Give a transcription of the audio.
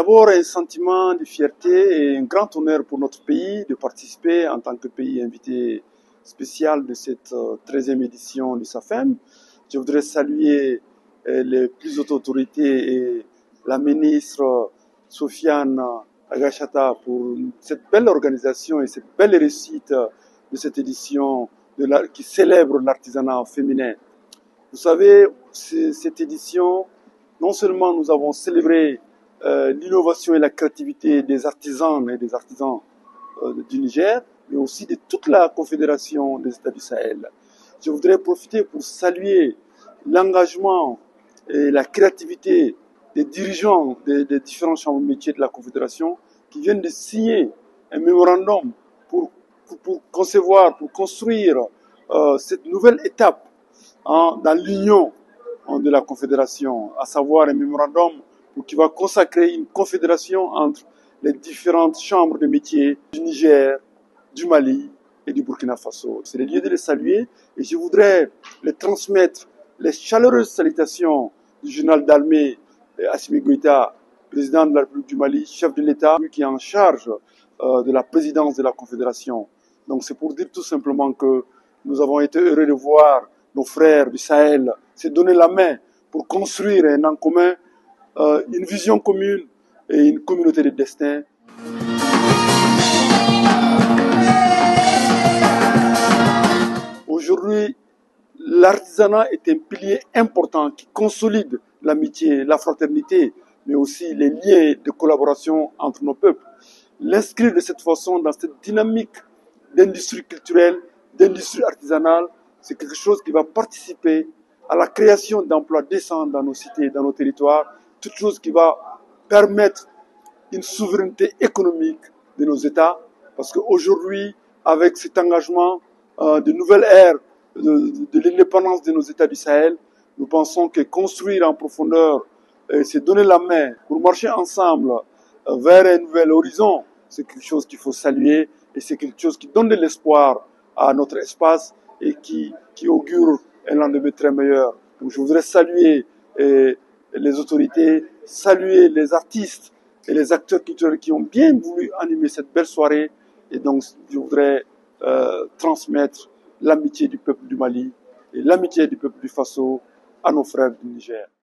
d'abord un sentiment de fierté et un grand honneur pour notre pays de participer en tant que pays invité spécial de cette 13e édition du SAFEM. Je voudrais saluer les plus hautes autorités et la ministre Sofiane Agachata pour cette belle organisation et cette belle réussite de cette édition qui célèbre l'artisanat féminin. Vous savez, cette édition, non seulement nous avons célébré l'innovation et la créativité des artisans et des artisans du Niger, mais aussi de toute la Confédération des États du Sahel. Je voudrais profiter pour saluer l'engagement et la créativité des dirigeants des différents chambres de métiers de la Confédération qui viennent de signer un mémorandum pour concevoir, pour construire cette nouvelle étape dans l'union de la Confédération, à savoir un mémorandum qui va consacrer une confédération entre les différentes chambres de métiers du Niger, du Mali et du Burkina Faso. C'est le lieu de les saluer et je voudrais les transmettre les chaleureuses salutations du général d'armée Assimi Goïta, président de la République du Mali, chef de l'État, qui est en charge de la présidence de la Confédération. Donc c'est pour dire tout simplement que nous avons été heureux de voir nos frères du Sahel se donner la main pour construire un en commun, une vision commune et une communauté de destin. Aujourd'hui, l'artisanat est un pilier important qui consolide l'amitié, la fraternité, mais aussi les liens de collaboration entre nos peuples. L'inscrire de cette façon dans cette dynamique d'industrie culturelle, d'industrie artisanale, c'est quelque chose qui va participer à la création d'emplois décents dans nos cités, dans nos territoires, toute chose qui va permettre une souveraineté économique de nos États, parce qu'aujourd'hui, avec cet engagement de nouvelle ère de l'indépendance de nos États du Sahel, nous pensons que construire en profondeur, c'est donner la main pour marcher ensemble vers un nouvel horizon, c'est quelque chose qu'il faut saluer et c'est quelque chose qui donne de l'espoir à notre espace et qui augure un lendemain très meilleur. Donc je voudrais saluer les autorités, saluer les artistes et les acteurs culturels qui ont bien voulu animer cette belle soirée. Et donc je voudrais transmettre l'amitié du peuple du Mali et l'amitié du peuple du Faso à nos frères du Niger.